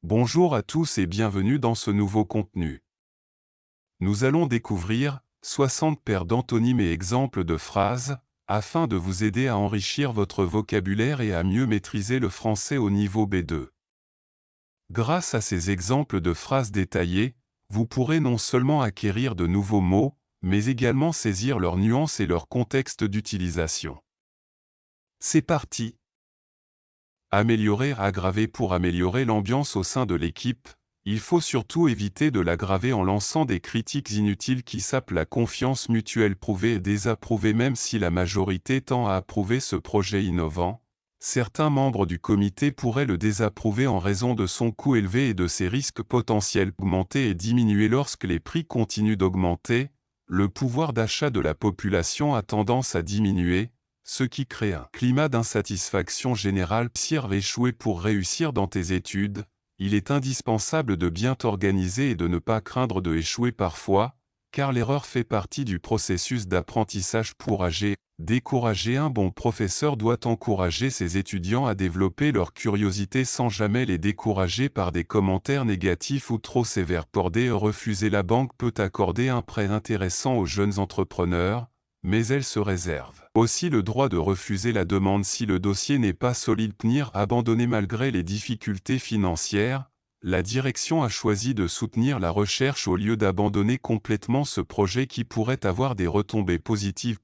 Bonjour à tous et bienvenue dans ce nouveau contenu. Nous allons découvrir 60 paires d'antonymes et exemples de phrases, afin de vous aider à enrichir votre vocabulaire et à mieux maîtriser le français au niveau B2. Grâce à ces exemples de phrases détaillées, vous pourrez non seulement acquérir de nouveaux mots, mais également saisir leurs nuances et leur contexte d'utilisation. C'est parti! Améliorer, aggraver. Pour améliorer l'ambiance au sein de l'équipe, il faut surtout éviter de l'aggraver en lançant des critiques inutiles qui sapent la confiance mutuelle. Prouver et désapprouver. Même si la majorité tend à approuver ce projet innovant, certains membres du comité pourraient le désapprouver en raison de son coût élevé et de ses risques potentiels. Augmenter et diminuer. Lorsque les prix continuent d'augmenter, le pouvoir d'achat de la population a tendance à diminuer, ce qui crée un climat d'insatisfaction générale. Échouer. Pour réussir dans tes études, il est indispensable de bien t'organiser et de ne pas craindre de échouer parfois, car l'erreur fait partie du processus d'apprentissage. Décourager. Un bon professeur doit encourager ses étudiants à développer leur curiosité sans jamais les décourager par des commentaires négatifs ou trop sévères. Refuser. La banque peut accorder un prêt intéressant aux jeunes entrepreneurs, mais elle se réserve aussi le droit de refuser la demande si le dossier n'est pas solide. Abandonner. Malgré les difficultés financières, la direction a choisi de soutenir la recherche au lieu d'abandonner complètement ce projet qui pourrait avoir des retombées positives.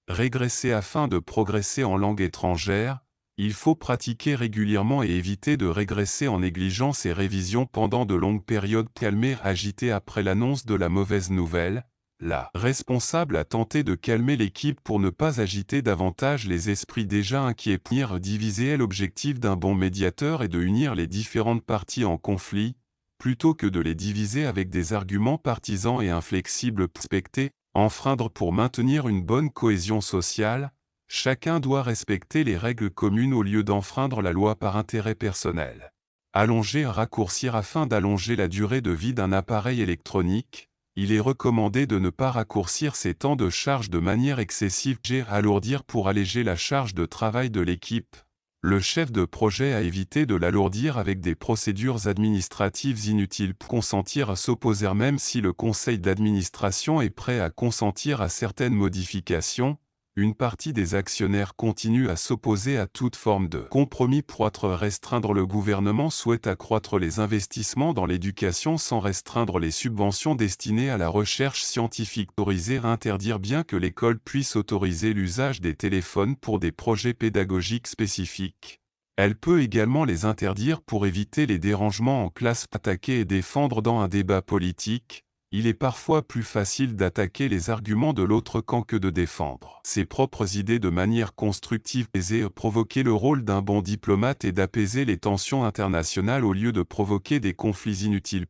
Régresser. Afin de progresser en langue étrangère, il faut pratiquer régulièrement et éviter de régresser en négligeant ses révisions pendant de longues périodes. Calmer. Agité. Après l'annonce de la mauvaise nouvelle, la responsable a tenté de calmer l'équipe pour ne pas agiter davantage les esprits déjà inquiets. Diviser. L'objectif d'un bon médiateur est de unir les différentes parties en conflit, plutôt que de les diviser avec des arguments partisans et inflexibles. Enfreindre. Pour maintenir une bonne cohésion sociale, chacun doit respecter les règles communes au lieu d'enfreindre la loi par intérêt personnel. Allonger. Raccourcir. Afin d'allonger la durée de vie d'un appareil électronique, il est recommandé de ne pas raccourcir ses temps de charge de manière excessive. Alourdir. Pour alléger la charge de travail de l'équipe, le chef de projet a évité de l'alourdir avec des procédures administratives inutiles. Consentir à s'opposer. Même si le conseil d'administration est prêt à consentir à certaines modifications, une partie des actionnaires continue à s'opposer à toute forme de compromis. Restreindre. Le gouvernement souhaite accroître les investissements dans l'éducation sans restreindre les subventions destinées à la recherche scientifique. Interdire. Bien que l'école puisse autoriser l'usage des téléphones pour des projets pédagogiques spécifiques, elle peut également les interdire pour éviter les dérangements en classe. Attaquer et défendre. Dans un débat politique, il est parfois plus facile d'attaquer les arguments de l'autre camp que de défendre ses propres idées de manière constructive. Provoquer. Le rôle d'un bon diplomate est d'apaiser les tensions internationales au lieu de provoquer des conflits inutiles.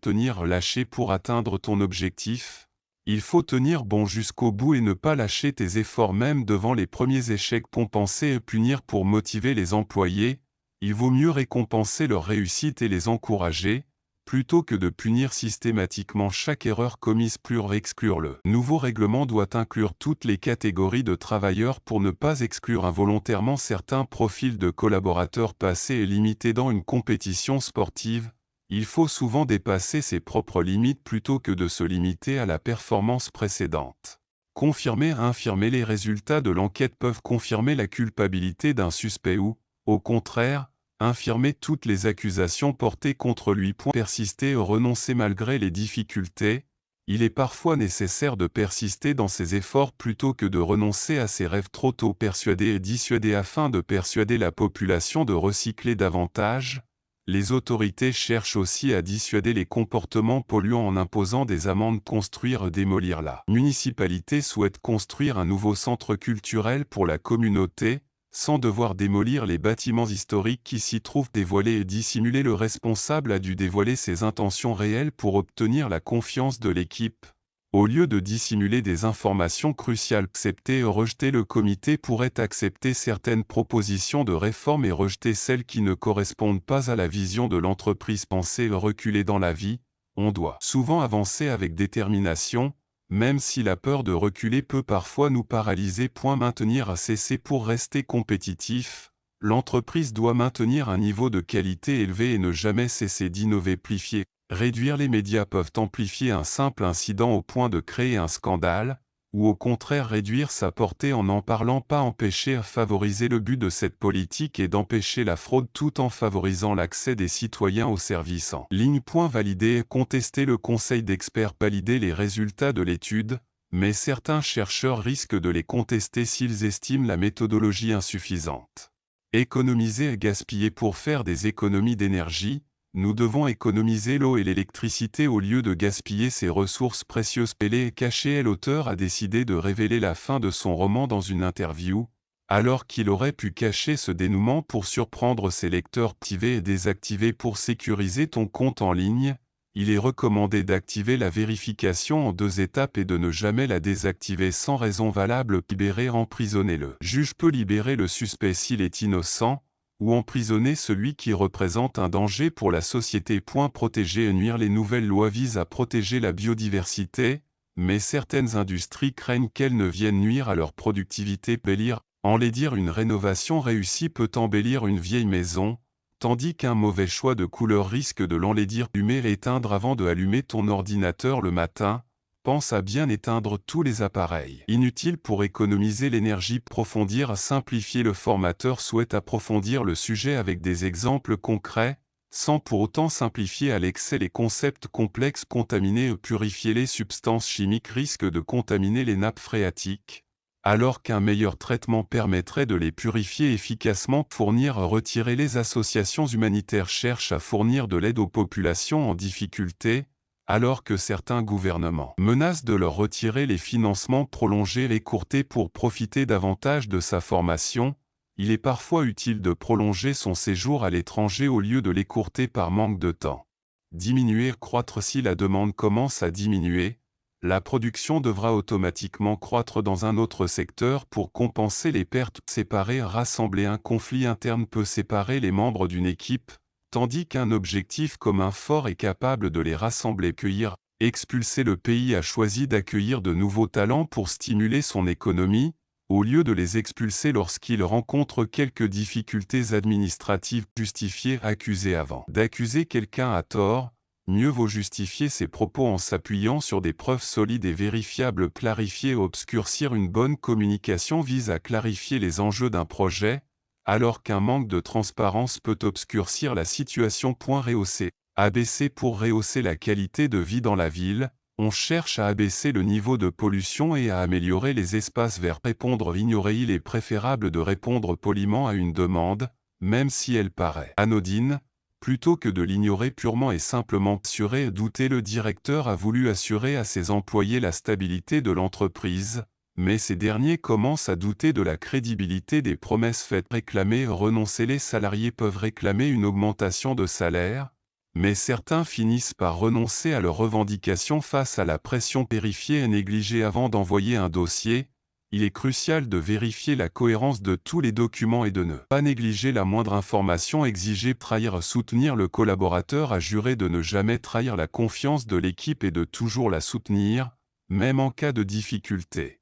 Lâcher. Pour atteindre ton objectif, il faut tenir bon jusqu'au bout et ne pas lâcher tes efforts même devant les premiers échecs. Penser et punir. Pour motiver les employés, il vaut mieux récompenser leur réussite et les encourager, plutôt que de punir systématiquement chaque erreur commise. Exclure. Le nouveau règlement doit inclure toutes les catégories de travailleurs pour ne pas exclure involontairement certains profils de collaborateurs passés et limités. Dans une compétition sportive, il faut souvent dépasser ses propres limites plutôt que de se limiter à la performance précédente. Confirmer. Infirmer. Les résultats de l'enquête peuvent confirmer la culpabilité d'un suspect ou, au contraire, infirmer toutes les accusations portées contre lui. Persister et renoncer. Malgré les difficultés, il est parfois nécessaire de persister dans ses efforts plutôt que de renoncer à ses rêves trop tôt. Persuader et dissuader. Afin de persuader la population de recycler davantage, les autorités cherchent aussi à dissuader les comportements polluants en imposant des amendes. Construire. Démolir. La municipalité souhaite construire un nouveau centre culturel pour la communauté, sans devoir démolir les bâtiments historiques qui s'y trouvent. Dévoiler et dissimuler. Le responsable a dû dévoiler ses intentions réelles pour obtenir la confiance de l'équipe, au lieu de dissimuler des informations cruciales. Accepter et rejeter. Le comité pourrait accepter certaines propositions de réforme et rejeter celles qui ne correspondent pas à la vision de l'entreprise. Penser et reculer. Dans la vie, on doit souvent avancer avec détermination, même si la peur de reculer peut parfois nous paralyser. Maintenir à cesser. Pour rester compétitif, L'entreprise doit maintenir un niveau de qualité élevé et ne jamais cesser d'innover. Amplifier. Réduire. Les médias peuvent amplifier un simple incident au point de créer un scandale, ou au contraire réduire sa portée en n'en parlant pas. Empêcher. Favoriser. Le but de cette politique est d'empêcher la fraude tout en favorisant l'accès des citoyens aux services en ligne. Valider. Contester. Le conseil d'experts valider les résultats de l'étude, mais certains chercheurs risquent de les contester s'ils estiment la méthodologie insuffisante. Économiser et gaspiller. Pour faire des économies d'énergie, nous devons économiser l'eau et l'électricité au lieu de gaspiller ces ressources précieuses. Pelé et caché. L'auteur a décidé de révéler la fin de son roman dans une interview, alors qu'il aurait pu cacher ce dénouement pour surprendre ses lecteurs. Activer et désactiver. Pour sécuriser ton compte en ligne, il est recommandé d'activer la vérification en 2 étapes et de ne jamais la désactiver sans raison valable. Libérer. Emprisonner. Le juge peut libérer le suspect s'il est innocent, ou emprisonner celui qui représente un danger pour la société. Protéger et nuire. Les nouvelles lois visent à protéger la biodiversité, mais certaines industries craignent qu'elles ne viennent nuire à leur productivité. Embellir. Enlaidir. Une rénovation réussie peut embellir une vieille maison, tandis qu'un mauvais choix de couleur risque de l'enlaidir. Allumer et éteindre. Avant de allumer ton ordinateur le matin, pense à bien éteindre tous les appareils inutiles pour économiser l'énergie. Approfondir. Simplifier. Le formateur souhaite approfondir le sujet avec des exemples concrets, sans pour autant simplifier à l'excès les concepts complexes. Contaminer. Purifier. Les substances chimiques risquent de contaminer les nappes phréatiques, alors qu'un meilleur traitement permettrait de les purifier efficacement. Fournir. Retirer. Les associations humanitaires cherchent à fournir de l'aide aux populations en difficulté, alors que certains gouvernements menacent de leur retirer les financements. Prolonger. L'écourter. Pour profiter davantage de sa formation, il est parfois utile de prolonger son séjour à l'étranger au lieu de l'écourter par manque de temps. Diminuer. Croître. Si la demande commence à diminuer, la production devra automatiquement croître dans un autre secteur pour compenser les pertes. Séparer. Rassembler. Un conflit interne peut séparer les membres d'une équipe, tandis qu'un objectif commun fort est capable de les rassembler. Accueillir. Expulser. Le pays a choisi d'accueillir de nouveaux talents pour stimuler son économie, au lieu de les expulser lorsqu'il rencontre quelques difficultés administratives. Justifier. Accuser. Avant d'accuser quelqu'un à tort, mieux vaut justifier ses propos en s'appuyant sur des preuves solides et vérifiables. Clarifier. Obscurcir. Une bonne communication vise à clarifier les enjeux d'un projet, alors qu'un manque de transparence peut obscurcir la situation. Rehausser. Abaisser. Pour rehausser la qualité de vie dans la ville, on cherche à abaisser le niveau de pollution et à améliorer les espaces verts. Répondre. Ignorer. Il est préférable de répondre poliment à une demande, même si elle paraît anodine, plutôt que de l'ignorer purement et simplement. Assurer et douter. Le directeur a voulu assurer à ses employés la stabilité de l'entreprise, mais ces derniers commencent à douter de la crédibilité des promesses faites. Réclamer. Renoncer. Les salariés peuvent réclamer une augmentation de salaire, mais certains finissent par renoncer à leurs revendications face à la pression. Vérifier et négliger. Avant d'envoyer un dossier, il est crucial de vérifier la cohérence de tous les documents et de ne pas négliger la moindre information exigée. Trahir. Soutenir. Le collaborateur a juré de ne jamais trahir la confiance de l'équipe et de toujours la soutenir, même en cas de difficulté.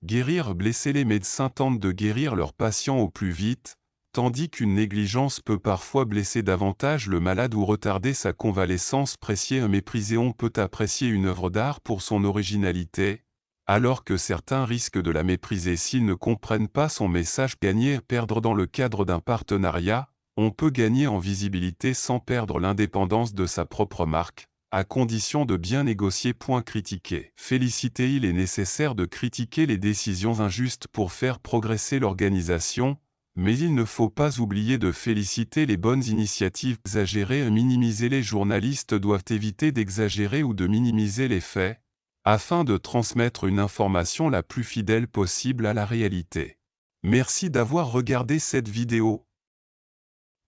Guérir. Blesser. Les médecins tentent de guérir leurs patients au plus vite, tandis qu'une négligence peut parfois blesser davantage le malade ou retarder sa convalescence. Apprécier. Mépriser. On peut apprécier une œuvre d'art pour son originalité, alors que certains risquent de la mépriser s'ils ne comprennent pas son message. Gagner. Perdre. Dans le cadre d'un partenariat, on peut gagner en visibilité sans perdre l'indépendance de sa propre marque, à condition de bien négocier. Critiquer. Féliciter. Il est nécessaire de critiquer les décisions injustes pour faire progresser l'organisation, mais il ne faut pas oublier de féliciter les bonnes initiatives. Exagérer. Minimiser. Les journalistes doivent éviter d'exagérer ou de minimiser les faits, afin de transmettre une information la plus fidèle possible à la réalité. Merci d'avoir regardé cette vidéo.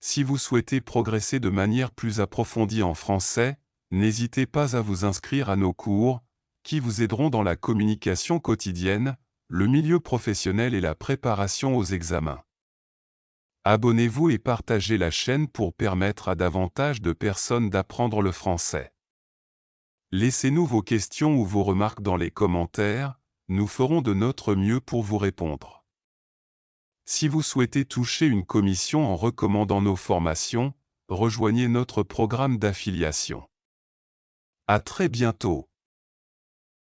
Si vous souhaitez progresser de manière plus approfondie en français, n'hésitez pas à vous inscrire à nos cours, qui vous aideront dans la communication quotidienne, le milieu professionnel et la préparation aux examens. Abonnez-vous et partagez la chaîne pour permettre à davantage de personnes d'apprendre le français. Laissez-nous vos questions ou vos remarques dans les commentaires, nous ferons de notre mieux pour vous répondre. Si vous souhaitez toucher une commission en recommandant nos formations, rejoignez notre programme d'affiliation. À très bientôt.